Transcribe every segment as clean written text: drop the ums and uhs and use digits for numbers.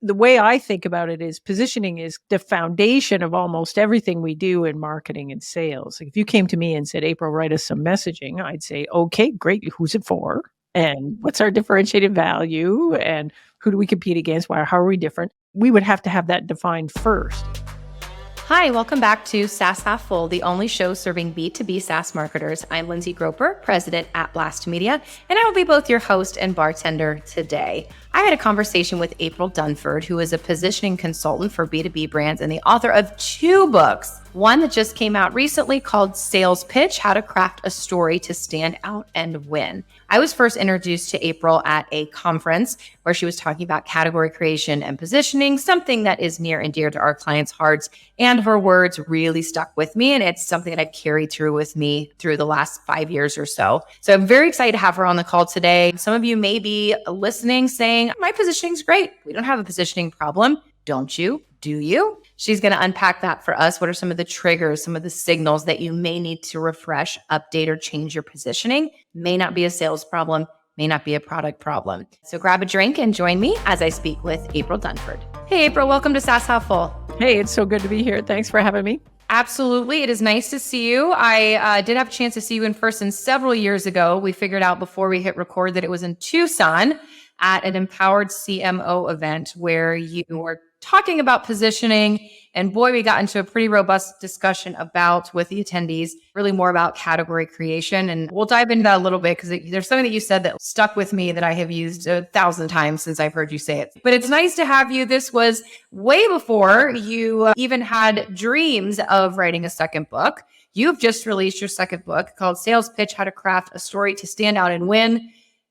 the way I think about it is positioning is the foundation of almost everything we do in marketing and sales. Like if you came to me and said, April, write us some messaging, I'd say, okay, great. Who's it for? And what's our differentiated value? And who do we compete against? Why? How are we different? We would have to have that defined first. Hi, welcome back to SaaS Half Full, the only show serving B2B SaaS marketers. I'm Lindsay Groper, president at Blast Media, and I will be both your host and bartender today. I had a conversation with April Dunford, who is a positioning consultant for B2B brands and the author of 2 books. One that just came out recently called Sales Pitch, How to Craft a Story to Stand Out and Win. I was first introduced to April at a conference where she was talking about category creation and positioning, something that is near and dear to our clients' hearts. And her words really stuck with me. And it's something that I've carried through with me through the last 5 years or so. So I'm very excited to have her on the call today. Some of you may be listening saying, my positioning's great. We don't have a positioning problem. Don't you? Do you? She's going to unpack that for us. What are some of the triggers, some of the signals that you may need to refresh, update, or change your positioning? May not be a sales problem, may not be a product problem. So grab a drink and join me as I speak with April Dunford. Hey, April, welcome to SaaS Half Full. Hey, it's so good to be here. Thanks for having me. Absolutely. It is nice to see you. I did have a chance to see you in person several years ago. We figured out before we hit record that it was in Tucson at an Empowered CMO event where you were talking about positioning. And boy, we got into a pretty robust discussion with the attendees, really more about category creation. And we'll dive into that a little bit because there's something that you said that stuck with me that I have used 1,000 times since I've heard you say it. But it's nice to have you. This was way before you even had dreams of writing a second book. You've just released your second book called Sales Pitch, How to Craft a Story to Stand Out and Win.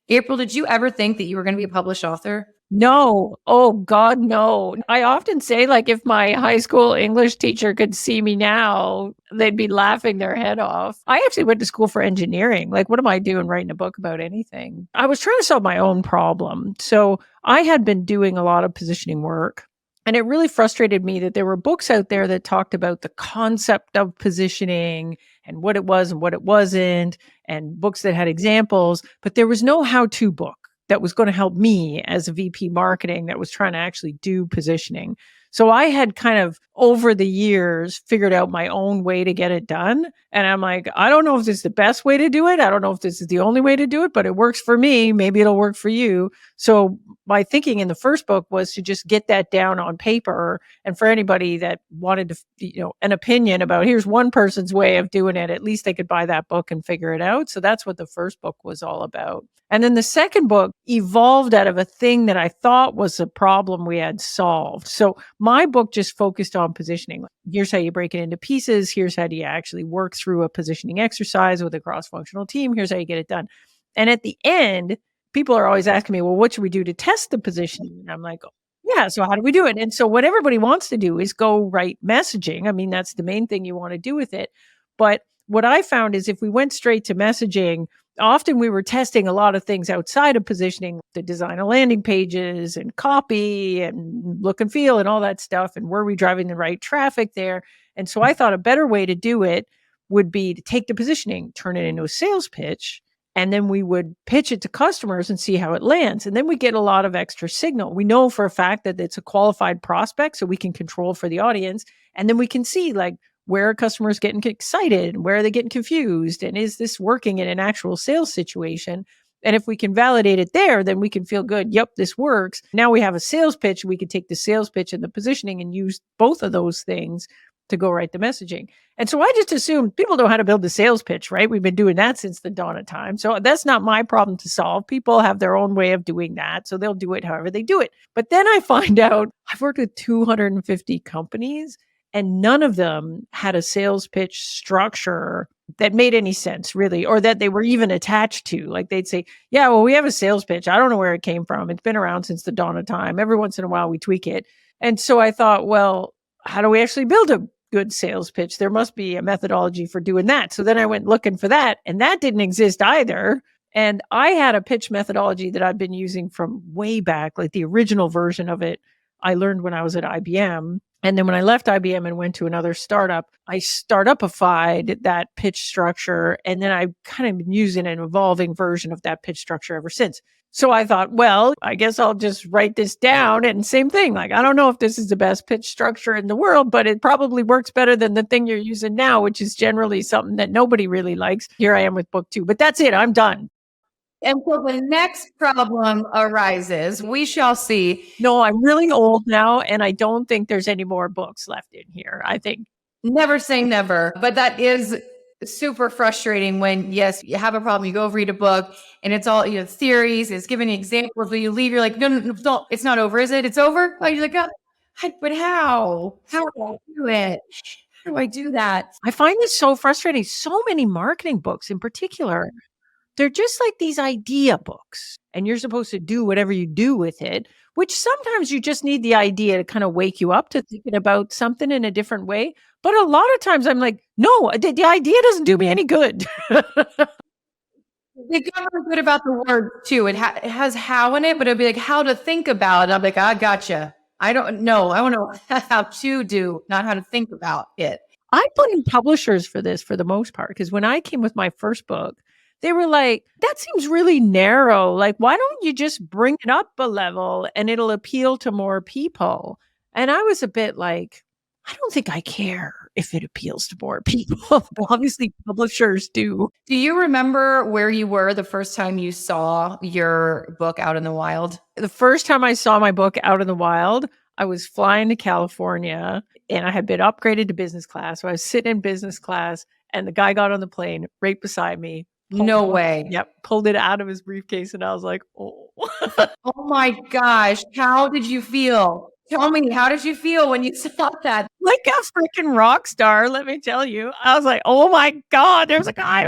April, did you ever think that you were going to be a published author? No. Oh God, no. I often say, like, if my high school English teacher could see me now, they'd be laughing their head off. I actually went to school for engineering. Like, what am I doing writing a book about anything? I was trying to solve my own problem. So I had been doing a lot of positioning work. And it really frustrated me that there were books out there that talked about the concept of positioning and what it was and what it wasn't, and books that had examples, but there was no how-to book that was going to help me as a VP marketing that was trying to actually do positioning. So I had kind of over the years figured out my own way to get it done. And I'm like, I don't know if this is the best way to do it. I don't know if this is the only way to do it, but it works for me. Maybe it'll work for you. So my thinking in the first book was to just get that down on paper. And for anybody that wanted to, an opinion about here's one person's way of doing it, at least they could buy that book and figure it out. So that's what the first book was all about. And then the second book evolved out of a thing that I thought was a problem we had solved. So my book just focused on positioning. Here's how you break it into pieces. Here's how do you actually work through a positioning exercise with a cross-functional team. Here's how you get it done. And at the end, people are always asking me, well, what should we do to test the positioning? And I'm like, yeah, so how do we do it? And so what everybody wants to do is go write messaging. I mean, that's the main thing you want to do with it. But what I found is if we went straight to messaging, often we were testing a lot of things outside of positioning, the design of landing pages and copy and look and feel and all that stuff. And were we driving the right traffic there? And so I thought a better way to do it would be to take the positioning, turn it into a sales pitch, and then we would pitch it to customers and see how it lands. And then we get a lot of extra signal. We know for a fact that it's a qualified prospect, so we can control for the audience. And then we can see, like, where are customers getting excited? Where are they getting confused? And is this working in an actual sales situation? And if we can validate it there, then we can feel good. Yep, this works. Now we have a sales pitch. We can take the sales pitch and the positioning and use both of those things to go write the messaging. And so I just assume people know how to build the sales pitch, right? We've been doing that since the dawn of time. So that's not my problem to solve. People have their own way of doing that. So they'll do it however they do it. But then I find out I've worked with 250 companies and none of them had a sales pitch structure that made any sense, really, or that they were even attached to. Like they'd say, yeah, well, we have a sales pitch. I don't know where it came from. It's been around since the dawn of time. Every once in a while, we tweak it. And so I thought, well, how do we actually build a good sales pitch? There must be a methodology for doing that. So then I went looking for that, and that didn't exist either. And I had a pitch methodology that I've been using from way back, like the original version of it I learned when I was at IBM. And then when I left IBM and went to another startup, I startupified that pitch structure. And then I've kind of been using an evolving version of that pitch structure ever since. So I thought, well, I guess I'll just write this down. And same thing, like, I don't know if this is the best pitch structure in the world, but it probably works better than the thing you're using now, which is generally something that nobody really likes. Here I am with book 2, but that's it. I'm done. And so the next problem arises. We shall see. No, I'm really old now, and I don't think there's any more books left in here. I think never say never, but that is super frustrating when, yes, you have a problem, you go read a book and it's all, theories, it's giving you examples, but you leave, you're like, no, it's not over, is it? It's over? Oh, you're like, oh, but how? How do I do it? How do I do that? I find this so frustrating. So many marketing books in particular, they're just like these idea books, and you're supposed to do whatever you do with it, which sometimes you just need the idea to kind of wake you up to thinking about something in a different way. But a lot of times I'm like, no, the idea doesn't do me any good. They got really good about the word too. It has how in it, but it'd be like how to think about it. I'm like, I gotcha. I don't know. I want to know how to do, not how to think about it. I blame publishers for this for the most part, because when I came with my first book, they were like, that seems really narrow. Like, why don't you just bring it up a level and it'll appeal to more people? And I was a bit like, I don't think I care if it appeals to more people. Obviously, publishers do. Do you remember where you were the first time you saw your book out in the wild? The first time I saw my book out in the wild, I was flying to California and I had been upgraded to business class. So I was sitting in business class and the guy got on the plane right beside me. No way. Yep. Pulled it out of his briefcase and I was like, oh. Oh my gosh. How did you feel? Tell me, how did you feel when you saw that? Like a freaking rock star, let me tell you. I was like, oh my God, there's a guy.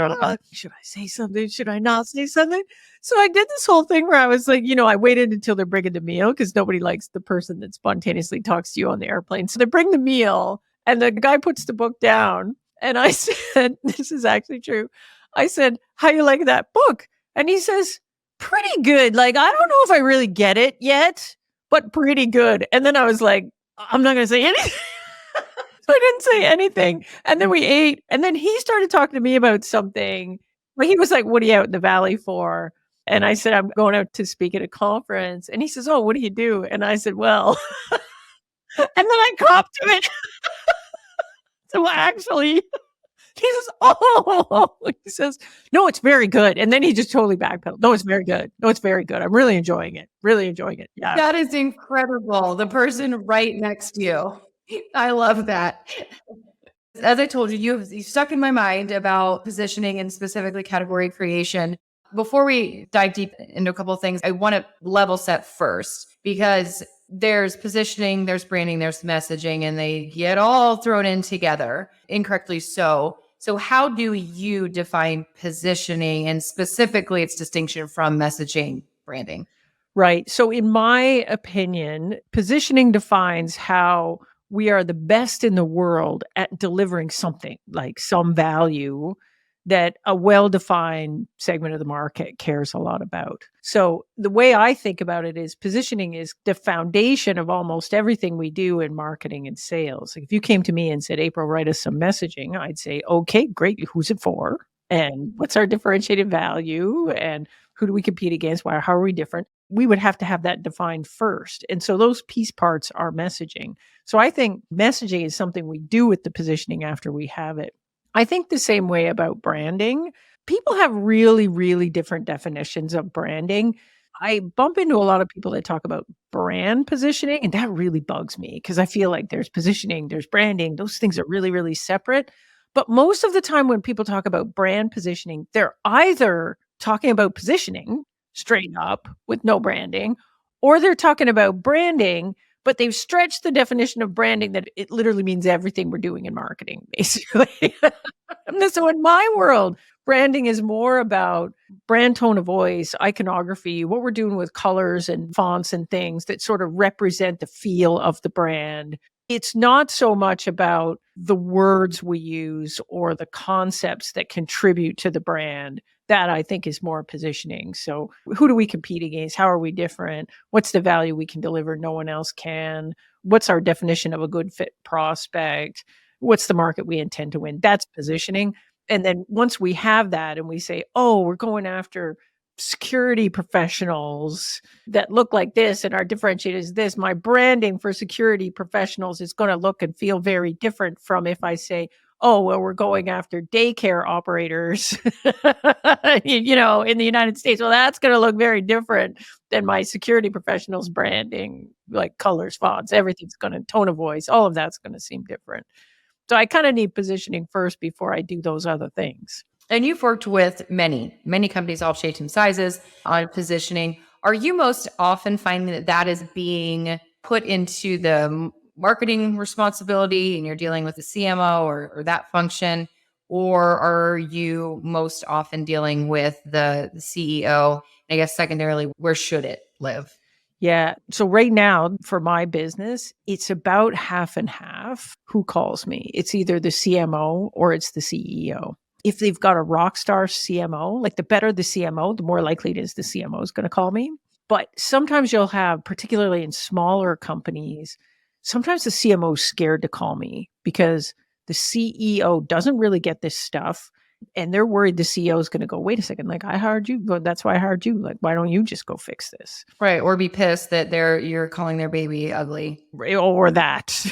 Should I say something? Should I not say something? So I did this whole thing where I was like, I waited until they're bringing the meal because nobody likes the person that spontaneously talks to you on the airplane. So they bring the meal and the guy puts the book down. And I said, this is actually true. I said, how you like that book? And he says, pretty good. Like, I don't know if I really get it yet, but pretty good. And then I was like, I'm not going to say anything. So I didn't say anything. And then we ate. And then he started talking to me about something. But he was like, what are you out in the valley for? And I said, I'm going out to speak at a conference. And he says, oh, what do you do? And I said, well, and then I copped to it. So actually, he says, oh, he says, no, it's very good. And then he just totally backpedaled. No, it's very good. No, it's very good. I'm really enjoying it. Really enjoying it. Yeah. That is incredible. The person right next to you. I love that. As I told you, you stuck in my mind about positioning and specifically category creation. Before we dive deep into a couple of things, I want to level set first because there's positioning, there's branding, there's messaging, and they get all thrown in together, incorrectly so. So how do you define positioning and specifically its distinction from messaging, branding? Right. So in my opinion, positioning defines how we are the best in the world at delivering something, like some value that a well-defined segment of the market cares a lot about. So the way I think about it is positioning is the foundation of almost everything we do in marketing and sales. Like if you came to me and said, April, write us some messaging, I'd say, okay, great. Who's it for? And what's our differentiated value? And who do we compete against? Why? How are we different? We would have to have that defined first. And so those piece parts are messaging. So I think messaging is something we do with the positioning after we have it. I think the same way about branding. People have really, really different definitions of branding. I bump into a lot of people that talk about brand positioning, and that really bugs me because I feel like there's positioning, there's branding. Those things are really, really separate. But most of the time when people talk about brand positioning, they're either talking about positioning straight up with no branding, or they're talking about branding, but they've stretched the definition of branding that it literally means everything we're doing in marketing, basically. So in my world, branding is more about brand tone of voice, iconography, what we're doing with colors and fonts and things that sort of represent the feel of the brand. It's not so much about the words we use or the concepts that contribute to the brand. That I think is more positioning. So who do we compete against? How are we different? What's the value we can deliver no one else can? What's our definition of a good fit prospect? What's the market we intend to win? That's positioning. And then once we have that and we say, oh, we're going after security professionals that look like this and our differentiator is this, my branding for security professionals is going to look and feel very different from if I say, oh, well, we're going after daycare operators, in the United States. Well, that's going to look very different than my security professionals branding, like colors, fonts, everything's going to tone of voice. All of that's going to seem different. So I kind of need positioning first before I do those other things. And you've worked with many companies, all shapes and sizes on positioning. Are you most often finding that is being put into the marketing responsibility and you're dealing with the CMO or that function? Or are you most often dealing with the CEO? And I guess secondarily, where should it live? Yeah. So right now for my business, it's about half and half who calls me. It's either the CMO or it's the CEO. If they've got a rock star CMO, like the better the CMO, the more likely it is the CMO is going to call me. But sometimes you'll have, particularly in smaller companies, sometimes the CMO is scared to call me because the CEO doesn't really get this stuff. And they're worried the CEO is going to go, wait a second, like I hired you, but that's why I hired you. Like, why don't you just go fix this? Right. Or be pissed that you're calling their baby ugly. Or that.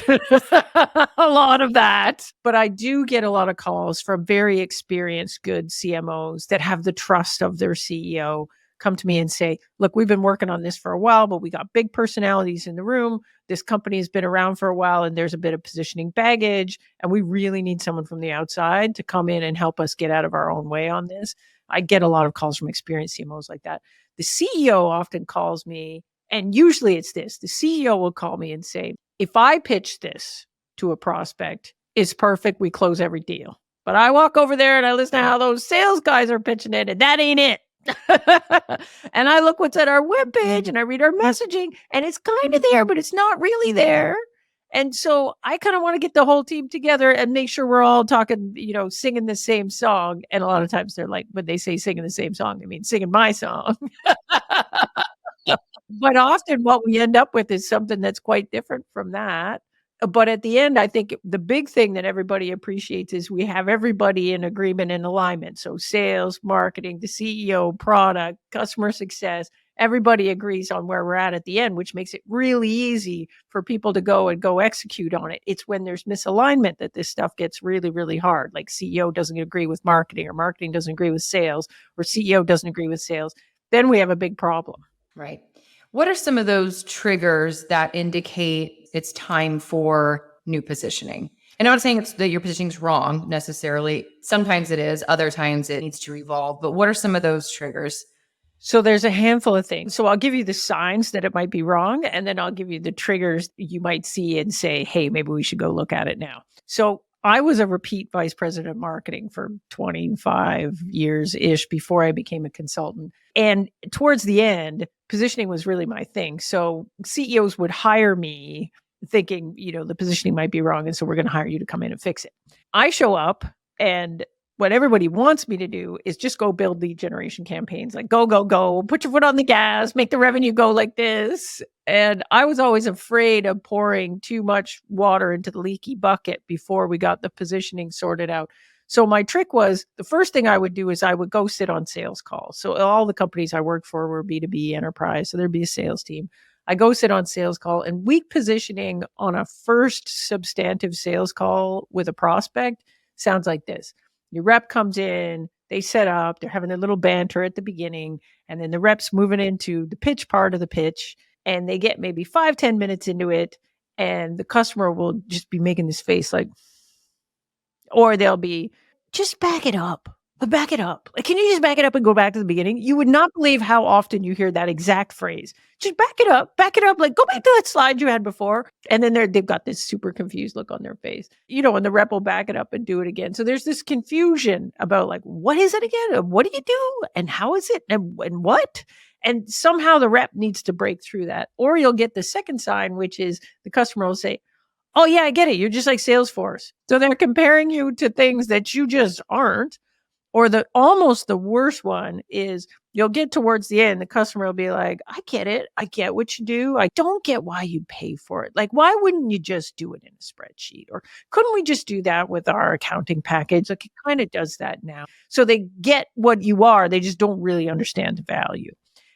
A lot of that. But I do get a lot of calls from very experienced, good CMOs that have the trust of their CEO come to me and say, look, we've been working on this for a while, but we got big personalities in the room. This company has been around for a while and there's a bit of positioning baggage. And we really need someone from the outside to come in and help us get out of our own way on this. I get a lot of calls from experienced CMOs like that. The CEO often calls me, and usually it's this. The CEO will call me and say, if I pitch this to a prospect, it's perfect. We close every deal. But I walk over there and I listen to how those sales guys are pitching it, and that ain't it. And I look what's at our webpage and I read our messaging, and it's kind of there, but it's not really there. And so I kind of want to get the whole team together and make sure we're all talking, singing the same song. And a lot of times they're like, when they say singing the same song, I mean singing my song. But often what we end up with is something that's quite different from that. But at the end, I think the big thing that everybody appreciates is we have everybody in agreement and alignment. So sales, marketing, the CEO, product, customer success, everybody agrees on where we're at the end, which makes it really easy for people to go execute on it. It's when there's misalignment that this stuff gets really, really hard. Like CEO doesn't agree with marketing, or marketing doesn't agree with sales, or CEO doesn't agree with sales. Then we have a big problem. Right. What are some of those triggers that indicate it's time for new positioning? And I'm not saying that your positioning is wrong necessarily. Sometimes it is. Other times it needs to evolve. But what are some of those triggers? So there's a handful of things. So I'll give you the signs that it might be wrong, and then I'll give you the triggers you might see and say, hey, maybe we should go look at it now. So I was a repeat vice president of marketing for 25 years-ish before I became a consultant. And towards the end, positioning was really my thing. So CEOs would hire me thinking, the positioning might be wrong. And so we're going to hire you to come in and fix it. I show up, and what everybody wants me to do is just go build lead generation campaigns. Like go, put your foot on the gas, make the revenue go like this. And I was always afraid of pouring too much water into the leaky bucket before we got the positioning sorted out. So my trick was, the first thing I would do is I would go sit on sales calls. So all the companies I worked for were B2B enterprise. So there'd be a sales team. I go sit on sales call, and weak positioning on a first substantive sales call with a prospect sounds like this. Your rep comes in, they set up, they're having a little banter at the beginning, and then the rep's moving into the pitch part of the pitch, and they get maybe 5-10 minutes into it, and the customer will just be making this face like, or they'll be, just back it up. Back it up. Like, can you just back it up and go back to the beginning? You would not believe how often you hear that exact phrase. Just back it up. Like, go back to that slide you had before. And then they've got this super confused look on their face, and the rep will back it up and do it again. So there's this confusion about, like, what is it again? And what do you do? And how is it? And what? And somehow the rep needs to break through that. Or you'll get the second sign, which is the customer will say, oh yeah, I get it. You're just like Salesforce. So they're comparing you to things that you just aren't. Or almost the worst one is you'll get towards the end, the customer will be like, I get it. I get what you do. I don't get why you'd pay for it. Like, why wouldn't you just do it in a spreadsheet? Or couldn't we just do that with our accounting package? Like, it kind of does that now. So they get what you are. They just don't really understand the value.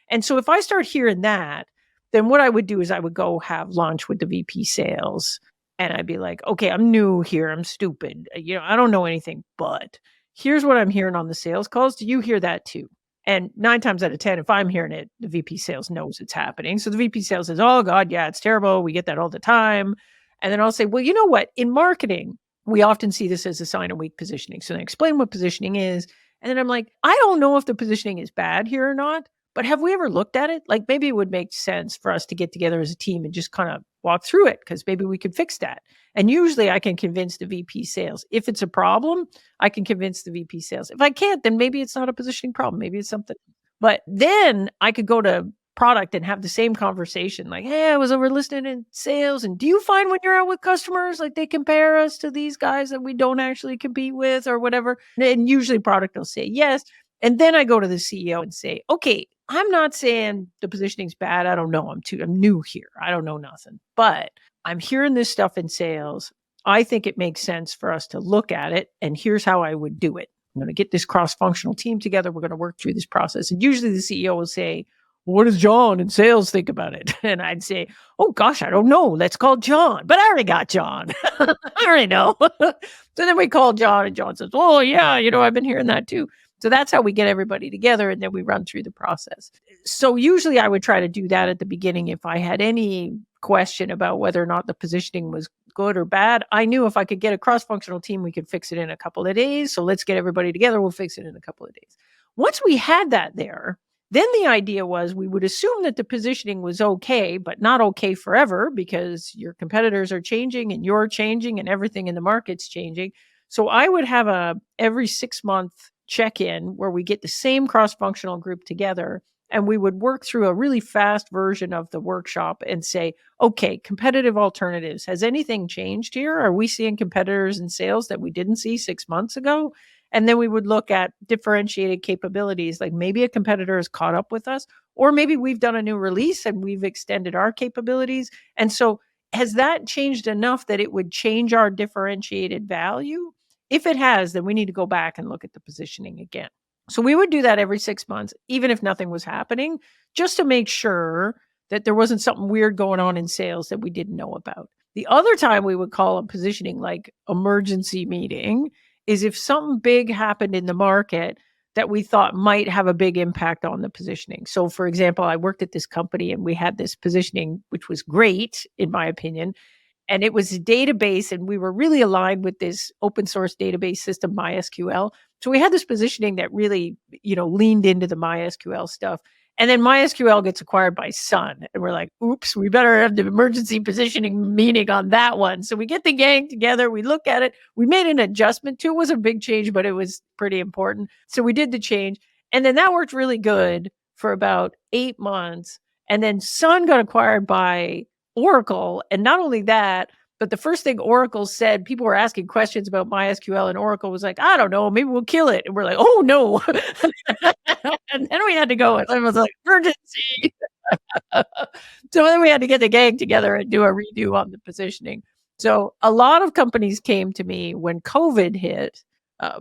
And so if I start hearing that, then what I would do is I would go have lunch with the VP sales. And I'd be like, okay, I'm new here. I'm stupid. I don't know anything, but here's what I'm hearing on the sales calls. Do you hear that too? And 9 times out of 10, if I'm hearing it, the VP sales knows it's happening. So the VP sales says, oh God, yeah, it's terrible. We get that all the time. And then I'll say, well, you know what? In marketing, we often see this as a sign of weak positioning. So then I explain what positioning is. And then I'm like, I don't know if the positioning is bad here or not, but have we ever looked at it? Like, maybe it would make sense for us to get together as a team and just kind of walk through it, because maybe we could fix that. And usually I can convince the VP sales. If it's a problem, I can convince the VP sales. If I can't, then maybe it's not a positioning problem. Maybe it's something. But then I could go to product and have the same conversation. Like, hey, I was over listening in sales. And do you find when you're out with customers, like they compare us to these guys that we don't actually compete with or whatever? And usually product will say yes. And then I go to the CEO and say, okay, I'm not saying the positioning's bad. I don't know. I'm new here. I don't know nothing. But I'm hearing this stuff in sales. I think it makes sense for us to look at it. And here's how I would do it. I'm going to get this cross-functional team together. We're going to work through this process. And usually the CEO will say, what does John in sales think about it? And I'd say, oh gosh, I don't know. Let's call John. But I already got John. I already know. So then we call John, and John says, oh yeah, I've been hearing that too. So that's how we get everybody together, and then we run through the process. So usually I would try to do that at the beginning. If I had any question about whether or not the positioning was good or bad, I knew if I could get a cross-functional team, we could fix it in a couple of days. So let's get everybody together. We'll fix it in a couple of days. Once we had that there, then the idea was we would assume that the positioning was okay, but not okay forever, because your competitors are changing and you're changing and everything in the market's changing. So I would have every 6-month check-in where we get the same cross-functional group together, and we would work through a really fast version of the workshop and say, okay, competitive alternatives. Has anything changed here? Are we seeing competitors in sales that we didn't see 6 months ago? And then we would look at differentiated capabilities, like maybe a competitor has caught up with us, or maybe we've done a new release and we've extended our capabilities. And so has that changed enough that it would change our differentiated value? If it has, then we need to go back and look at the positioning again. So we would do that every 6 months, even if nothing was happening, just to make sure that there wasn't something weird going on in sales that we didn't know about. The other time we would call a positioning like emergency meeting is if something big happened in the market that we thought might have a big impact on the positioning. So for example, I worked at this company and we had this positioning, which was great, in my opinion. And it was a database, and we were really aligned with this open source database system, MySQL. So we had this positioning that really, leaned into the MySQL stuff. And then MySQL gets acquired by Sun. And we're like, oops, we better have the emergency positioning meeting on that one. So we get the gang together, we look at it, we made an adjustment too. It was a big change, but it was pretty important. So we did the change. And then that worked really good for about 8 months. And then Sun got acquired by Oracle. And not only that, but the first thing Oracle said, people were asking questions about MySQL, and Oracle was like, I don't know, maybe we'll kill it. And we're like, oh no. And then we had to go. And it was like, emergency. So then we had to get the gang together and do a redo on the positioning. So a lot of companies came to me when COVID hit,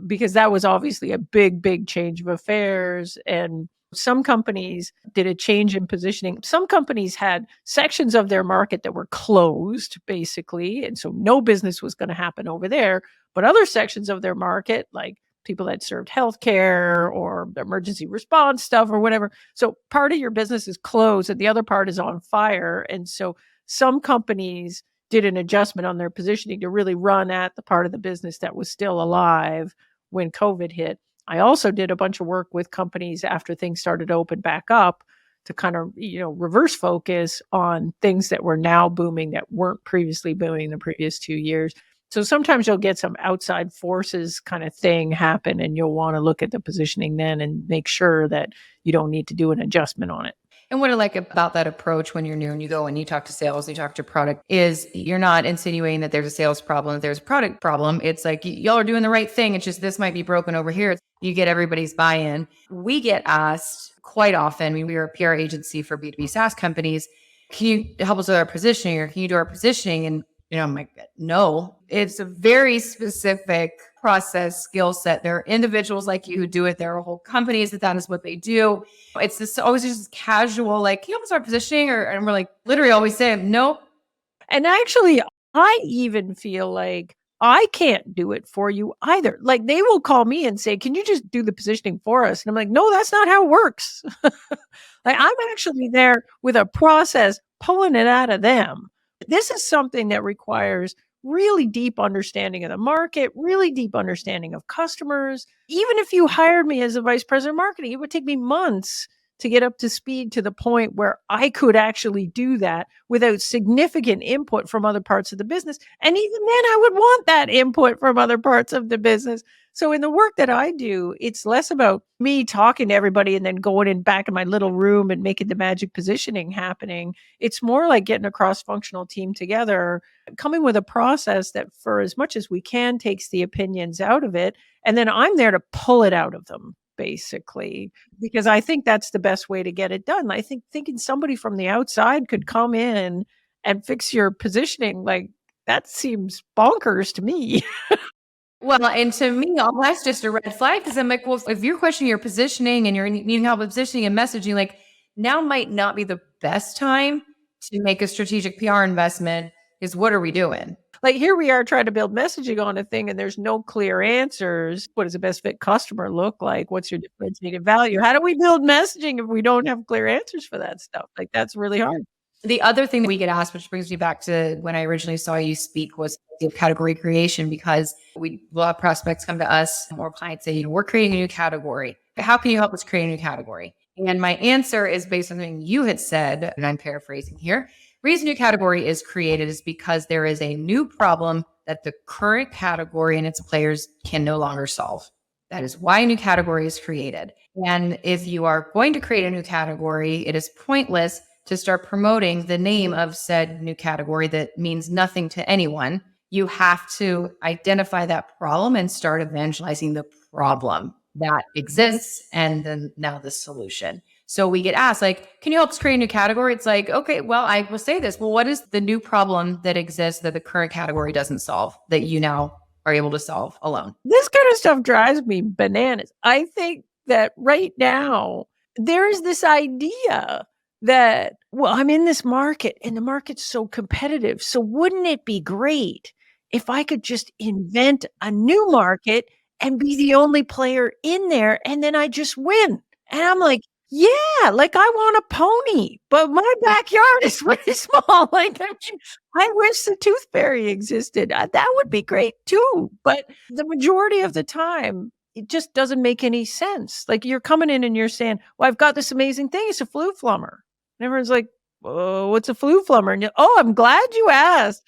because that was obviously a big, big change of affairs. And some companies did a change in positioning. Some companies had sections of their market that were closed, basically. And so no business was going to happen over there. But other sections of their market, like people that served healthcare or emergency response stuff or whatever. So part of your business is closed and the other part is on fire. And so some companies did an adjustment on their positioning to really run at the part of the business that was still alive when COVID hit. I also did a bunch of work with companies after things started to open back up to kind of, reverse focus on things that were now booming that weren't previously booming the previous 2 years. So sometimes you'll get some outside forces kind of thing happen, and you'll want to look at the positioning then and make sure that you don't need to do an adjustment on it. And what I like about that approach when you're new and you go and you talk to sales, you talk to product, is you're not insinuating that there's a sales problem, that there's a product problem. It's like y'all are doing the right thing. It's just this might be broken over here. You get everybody's buy-in. We get asked quite often, I mean, we are a PR agency for B2B SaaS companies. Can you help us with our positioning, or can you do our positioning? And I'm like, no, it's a very specific process skill set. There are individuals like you who do it. There are whole companies that is what they do. It's this always just casual, like, can you help us with our positioning? And we're like, literally always say, nope. And actually, I even feel like I can't do it for you either. Like they will call me and say, can you just do the positioning for us? And I'm like, no, that's not how it works. Like I'm actually there with a process pulling it out of them. This is something that requires really deep understanding of the market, really deep understanding of customers. Even if you hired me as a vice president of marketing, it would take me months to get up to speed to the point where I could actually do that without significant input from other parts of the business. And even then, I would want that input from other parts of the business. So in the work that I do, it's less about me talking to everybody and then going in back in my little room and making the magic positioning happening. It's more like getting a cross-functional team together, coming with a process that for as much as we can takes the opinions out of it. And then I'm there to pull it out of them, basically, because I think that's the best way to get it done. I think thinking somebody from the outside could come in and fix your positioning, like that seems bonkers to me. Well, and to me, all that's just a red flag, because I'm like, well, if you're questioning your positioning and you're needing help with positioning and messaging, like now might not be the best time to make a strategic PR investment. Is what are we doing? Like here we are trying to build messaging on a thing and there's no clear answers. What does the best fit customer look like? What's your differentiated value? How do we build messaging if we don't have clear answers for that stuff? Like that's really hard. The other thing that we get asked, which brings me back to when I originally saw you speak, was the category creation, because we will have prospects come to us or clients say, we're creating a new category. How can you help us create a new category? And my answer is based on something you had said, and I'm paraphrasing here. Reason new category is created is because there is a new problem that the current category and its players can no longer solve. That is why a new category is created. And if you are going to create a new category, it is pointless to start promoting the name of said new category that means nothing to anyone. You have to identify that problem and start evangelizing the problem that exists and then now the solution. So we get asked, like, can you help us create a new category? It's like, okay, well, I will say this. Well, what is the new problem that exists that the current category doesn't solve that you now are able to solve alone? This kind of stuff drives me bananas. I think that right now there is this idea that, well, I'm in this market and the market's so competitive. So wouldn't it be great if I could just invent a new market and be the only player in there and then I just win? And I'm like, yeah, like I want a pony, but my backyard is really small. Like, I mean, I wish the tooth fairy existed. That would be great too. But the majority of the time, it just doesn't make any sense. Like you're coming in and you're saying, well, I've got this amazing thing. It's a flue flummer. And everyone's like, oh, what's a flue flummer? And oh, I'm glad you asked.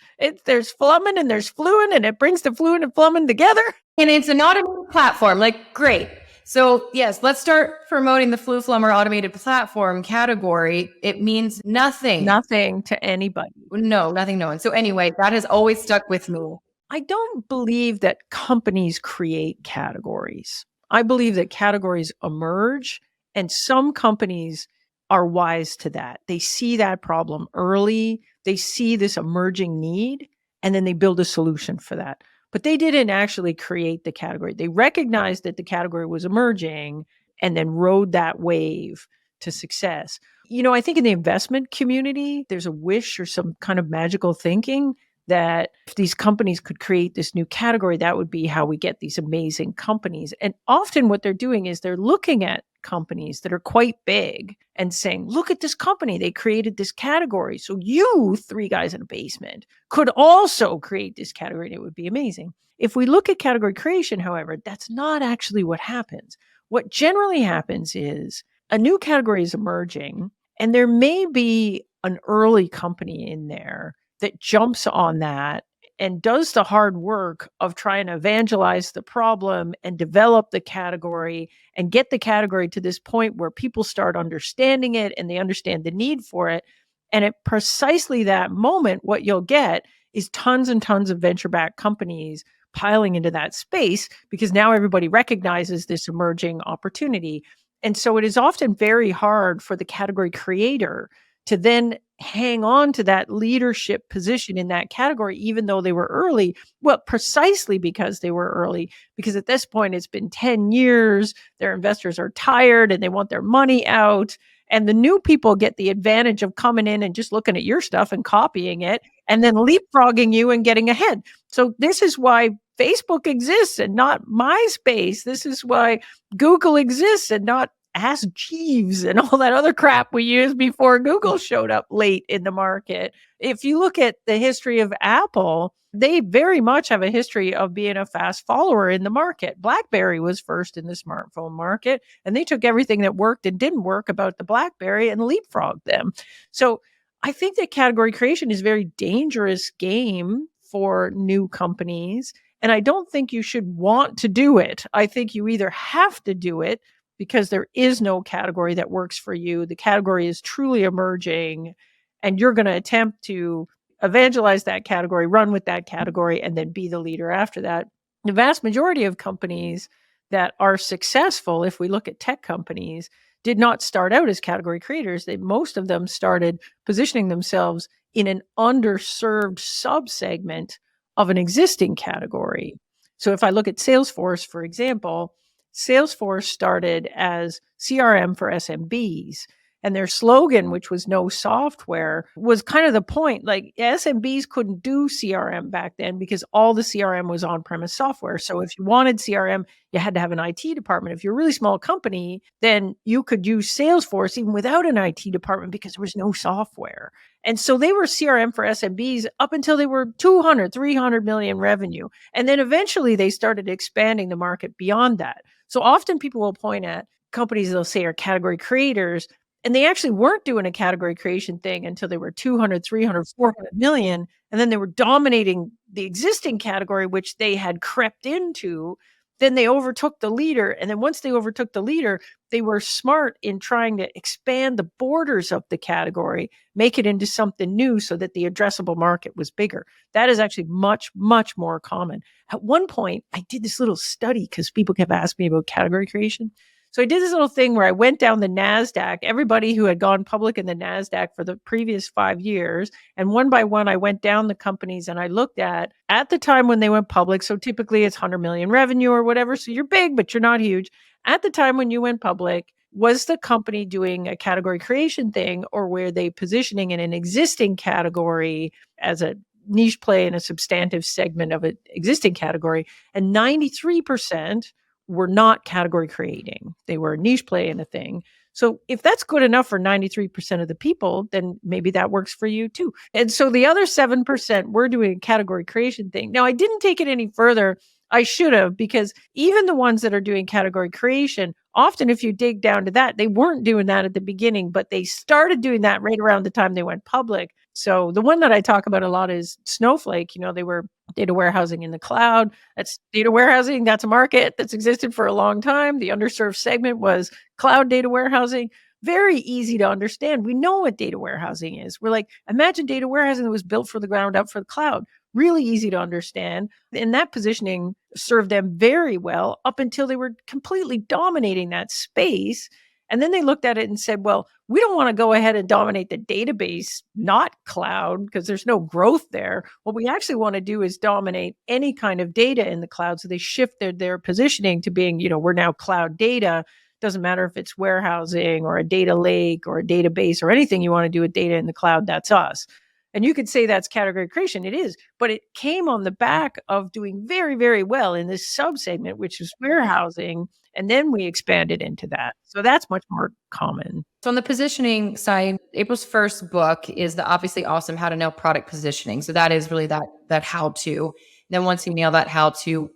There's flumming and there's fluing and it brings the fluing and flumming together. And it's an automated platform. Like, great. So yes, let's start promoting the Flue Flummer automated platform category. It means nothing. Nothing to anybody. No, nothing, no one. So anyway, that has always stuck with me. I don't believe that companies create categories. I believe that categories emerge, and some companies are wise to that. They see that problem early. They see this emerging need, and then they build a solution for that. But they didn't actually create the category. They recognized that the category was emerging and then rode that wave to success. I think in the investment community, there's a wish or some kind of magical thinking that if these companies could create this new category, that would be how we get these amazing companies. And often what they're doing is they're looking at companies that are quite big and saying, look at this company. They created this category. So you, three guys in a basement, could also create this category and it would be amazing. If we look at category creation, however, that's not actually what happens. What generally happens is a new category is emerging and there may be an early company in there that jumps on that and does the hard work of trying to evangelize the problem and develop the category and get the category to this point where people start understanding it and they understand the need for it. And at precisely that moment, what you'll get is tons and tons of venture-backed companies piling into that space because now everybody recognizes this emerging opportunity. And so it is often very hard for the category creator to then hang on to that leadership position in that category, even though they were early. Well, precisely because they were early, because at this point it's been 10 years, their investors are tired and they want their money out. And the new people get the advantage of coming in and just looking at your stuff and copying it and then leapfrogging you and getting ahead. So this is why Facebook exists and not MySpace. This is why Google exists and not Ask Jeeves and all that other crap we used before Google showed up late in the market. If you look at the history of Apple, they very much have a history of being a fast follower in the market. BlackBerry was first in the smartphone market, and they took everything that worked and didn't work about the BlackBerry and leapfrogged them. So I think that category creation is a very dangerous game for new companies. And I don't think you should want to do it. I think you either have to do it because there is no category that works for you. The category is truly emerging, and you're going to attempt to evangelize that category, run with that category, and then be the leader after that. The vast majority of companies that are successful, if we look at tech companies, did not start out as category creators. Most of them started positioning themselves in an underserved subsegment of an existing category. So if I look at Salesforce, for example, Salesforce started as CRM for SMBs, and their slogan, which was no software, was kind of the point. Like SMBs couldn't do CRM back then because all the CRM was on-premise software. So if you wanted CRM, you had to have an IT department. If you're a really small company, then you could use Salesforce even without an IT department because there was no software. And so they were CRM for SMBs up until they were 200, 300 million revenue. And then eventually they started expanding the market beyond that. So often people will point at companies they'll say are category creators, and they actually weren't doing a category creation thing until they were 200, 300, 400 million. And then they were dominating the existing category, which they had crept into. Then they overtook the leader. And then once they overtook the leader, they were smart in trying to expand the borders of the category, make it into something new so that the addressable market was bigger. That is actually much, much more common. At one point, I did this little study because people kept asking me about category creation. So I did this little thing where I went down the NASDAQ, everybody who had gone public in the NASDAQ for the previous 5 years. And one by one, I went down the companies and I looked at the time when they went public. So typically it's 100 million revenue or whatever. So you're big, but you're not huge. At the time when you went public, was the company doing a category creation thing, or were they positioning in an existing category as a niche play in a substantive segment of an existing category? And 93% were not category creating. They were a niche play in a thing. So if that's good enough for 93% of the people, then maybe that works for you too. And so the other 7% were doing a category creation thing. Now, I didn't take it any further. I should have, because even the ones that are doing category creation, often if you dig down to that, they weren't doing that at the beginning, but they started doing that right around the time they went public. So the one that I talk about a lot is Snowflake. They were data warehousing in the cloud. That's data warehousing. That's a market that's existed for a long time. The underserved segment was cloud data warehousing. Very easy to understand. We know what data warehousing is. We're like, imagine data warehousing that was built for the ground up for the cloud. Really easy to understand. And that positioning served them very well up until they were completely dominating that space. And then they looked at it and said, well, we don't want to go ahead and dominate the database, not cloud, because there's no growth there. What we actually want to do is dominate any kind of data in the cloud. So they shifted their positioning to being, we're now cloud data. Doesn't matter if it's warehousing or a data lake or a database or anything you want to do with data in the cloud, that's us. And you could say that's category creation. It is, but it came on the back of doing very, very well in this subsegment, which is warehousing. And then we expanded into that. So that's much more common. So on the positioning side, April's first book is the obviously awesome How to Nail Product Positioning. So that is really that how-to. Then once you nail that how-to,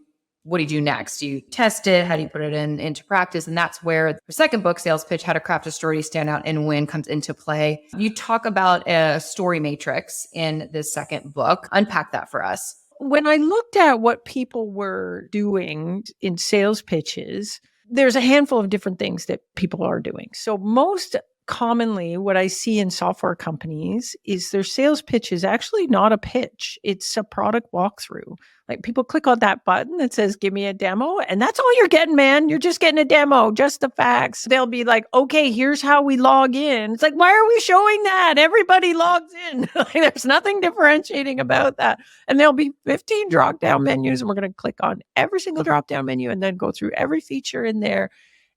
what do you do next? Do you test it? How do you put it into practice? And that's where the second book, Sales Pitch, How to Craft a Story to Stand Out and Win, comes into play. You talk about a story matrix in this second book. Unpack that for us. When I looked at what people were doing in sales pitches, there's a handful of different things that people are doing. So most commonly what I see in software companies is their sales pitch is actually not a pitch. It's a product walkthrough. Like people click on that button that says, give me a demo. And that's all you're getting, man. You're just getting a demo, just the facts. They'll be like, okay, here's how we log in. It's like, why are we showing that? Everybody logs in. Like, there's nothing differentiating about that. And there'll be 15 drop down menus. And we're going to click on every single drop down menu and then go through every feature in there.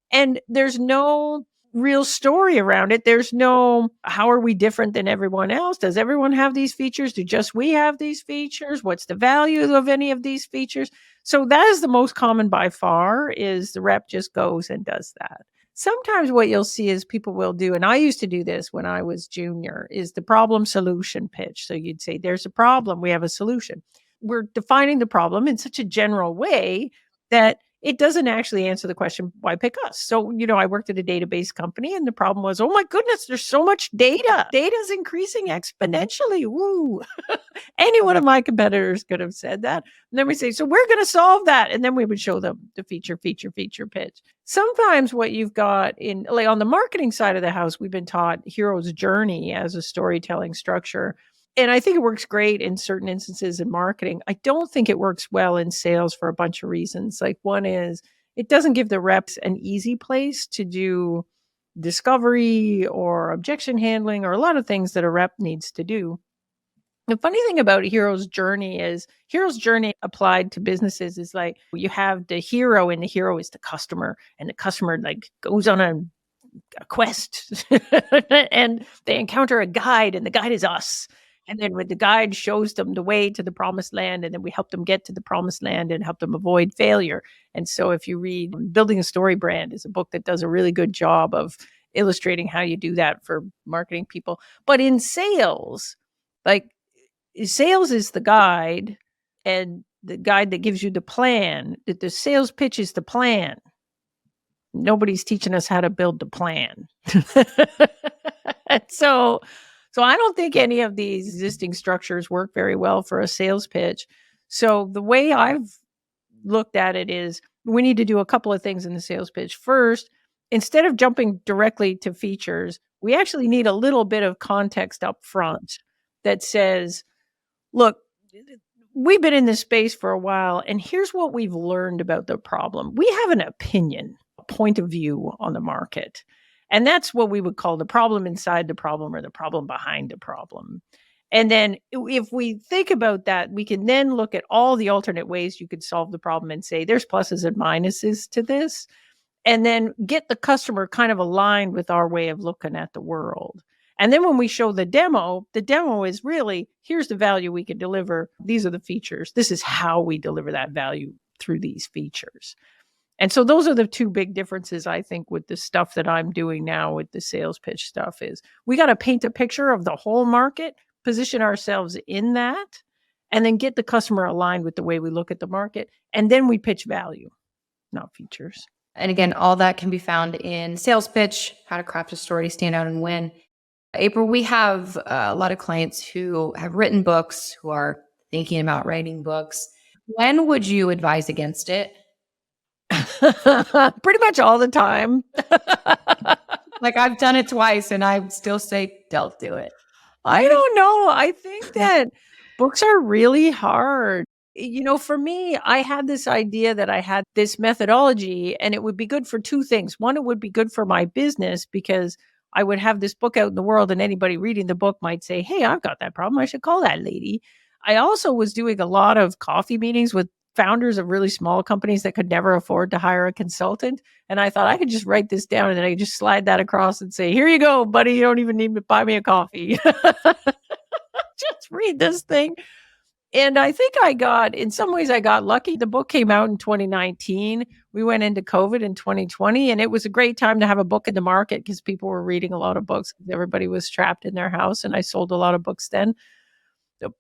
And there's no real story around it. There's no, how are we different than everyone else? Does everyone have these features? Do just we have these features? What's the value of any of these features? So that is the most common by far, is the rep just goes and does that. Sometimes what you'll see is people will do, and I used to do this when I was junior, is the problem solution pitch. So you'd say, there's a problem, we have a solution. We're defining the problem in such a general way that it doesn't actually answer the question, why pick us? So, I worked at a database company and the problem was, oh my goodness, there's so much data. Data is increasing exponentially. Woo. Any one of my competitors could have said that. And then we say, so we're going to solve that. And then we would show them the feature pitch. Sometimes what you've got in, like on the marketing side of the house, we've been taught hero's journey as a storytelling structure. And I think it works great in certain instances in marketing. I don't think it works well in sales for a bunch of reasons. Like one is it doesn't give the reps an easy place to do discovery or objection handling or a lot of things that a rep needs to do. The funny thing about hero's journey is hero's journey applied to businesses is like you have the hero and the hero is the customer, and the customer like goes on a quest and they encounter a guide, and the guide is us. And then when the guide shows them the way to the promised land, and then we help them get to the promised land and help them avoid failure. And so if you read Building a Story Brand is a book that does a really good job of illustrating how you do that for marketing people. But in sales, like sales is the guide, and the guide that gives you the plan. The sales pitch is the plan. Nobody's teaching us how to build the plan. So I don't think any of these existing structures work very well for a sales pitch. So the way I've looked at it is we need to do a couple of things in the sales pitch. First, instead of jumping directly to features, we actually need a little bit of context up front that says, look, we've been in this space for a while, and here's what we've learned about the problem. We have an opinion, a point of view on the market. And that's what we would call the problem inside the problem, or the problem behind the problem. And then if we think about that, we can then look at all the alternate ways you could solve the problem and say, there's pluses and minuses to this. And then get the customer kind of aligned with our way of looking at the world. And then when we show the demo is really, here's the value we can deliver. These are the features. This is how we deliver that value through these features. And so those are the two big differences, I think, with the stuff that I'm doing now with the sales pitch stuff is we got to paint a picture of the whole market, position ourselves in that, and then get the customer aligned with the way we look at the market. And then we pitch value, not features. And again, all that can be found in Sales Pitch, How to Craft a Story to Stand Out and Win. April, we have a lot of clients who have written books, who are thinking about writing books. When would you advise against it? Pretty much all the time. Like I've done it twice and I still say, don't do it. I don't know. I think that books are really hard. For me, I had this idea that I had this methodology and it would be good for two things. One, it would be good for my business because I would have this book out in the world and anybody reading the book might say, hey, I've got that problem. I should call that lady. I also was doing a lot of coffee meetings with founders of really small companies that could never afford to hire a consultant. And I thought I could just write this down and then I could just slide that across and say, here you go, buddy. You don't even need to buy me a coffee. Just read this thing. And I think in some ways I got lucky. The book came out in 2019. We went into COVID in 2020, and it was a great time to have a book in the market because people were reading a lot of books. Everybody was trapped in their house, and I sold a lot of books then.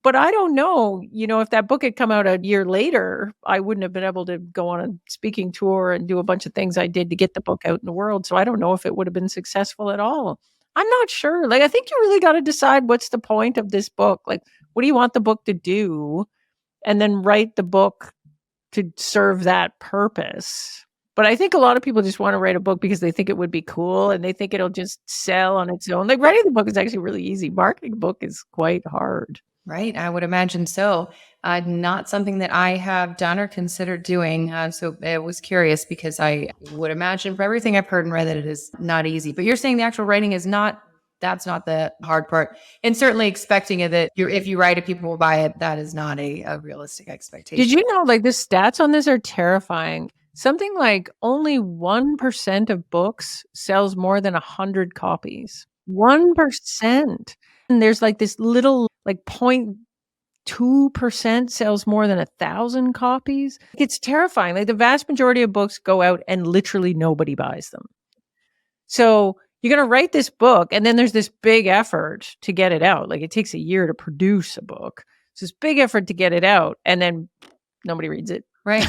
But I don't know, if that book had come out a year later, I wouldn't have been able to go on a speaking tour and do a bunch of things I did to get the book out in the world. So I don't know if it would have been successful at all. I'm not sure. Like, I think you really got to decide what's the point of this book. Like, what do you want the book to do? and then write the book to serve that purpose. But I think a lot of people just want to write a book because they think it would be cool and they think it'll just sell on its own. Like writing the book is actually really easy. Marketing a book is quite hard. Right. I would imagine so. Not something that I have done or considered doing. So I was curious because I would imagine from everything I've heard and read that it is not easy. But you're saying the actual writing is not, that's not the hard part. And certainly expecting it that if you write it, people will buy it. That is not a realistic expectation. Did you know like the stats on this are terrifying? Something like only 1% of books sells more than 100 copies. 1%. And there's like this little like 0.2% sells more than 1,000 copies. It's terrifying. Like the vast majority of books go out and literally nobody buys them. So you're going to write this book and then there's this big effort to get it out. Like it takes a year to produce a book. It's this big effort to get it out and then nobody reads it. Right.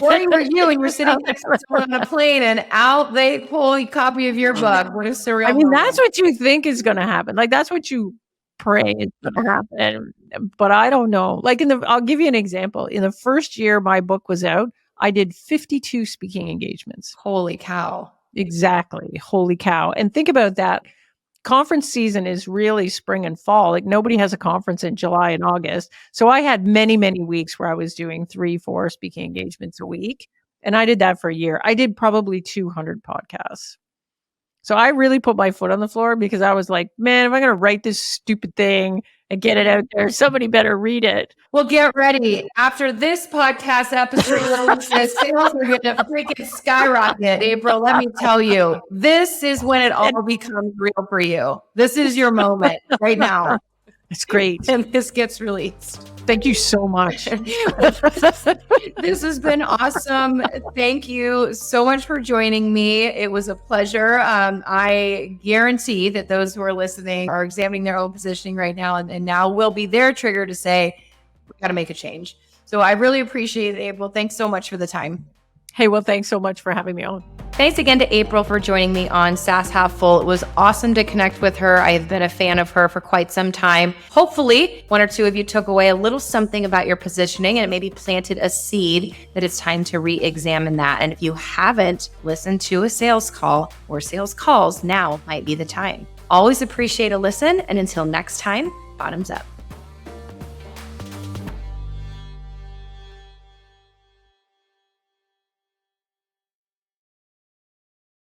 Or you were you and you're sitting next to someone on a plane and out they pull a copy of your book. What a surreal I mean, moment. that's what you think is going to happen. Like that's what you pray is going to happen. But I don't know. Like I'll give you an example. In the first year my book was out, I did 52 speaking engagements. Holy cow. Exactly. Holy cow. And think about that. Conference season is really spring and fall. Like nobody has a conference in July and August. So I had many, many weeks where I was doing 3-4 speaking engagements a week. And I did that for a year. I did probably 200 podcasts. So I really put my foot on the floor because I was like, man, if I'm going to write this stupid thing and get it out there, somebody better read it. Well, get ready. After this podcast episode, sales are going to freaking skyrocket. April, let me tell you, this is when it all becomes real for you. This is your moment right now. It's great. And this gets released. Thank you so much. This has been awesome. Thank you so much for joining me. It was a pleasure. I guarantee that those who are listening are examining their own positioning right now and now will be their trigger to say, we got to make a change. So I really appreciate it, April. Thanks so much for the time. Hey, well, thanks so much for having me on. Thanks again to April for joining me on SaaS Half Full. It was awesome to connect with her. I have been a fan of her for quite some time. Hopefully, one or two of you took away a little something about your positioning and it maybe planted a seed that it's time to re-examine that. And if you haven't listened to a sales call or sales calls, now might be the time. Always appreciate a listen. And until next time, bottoms up.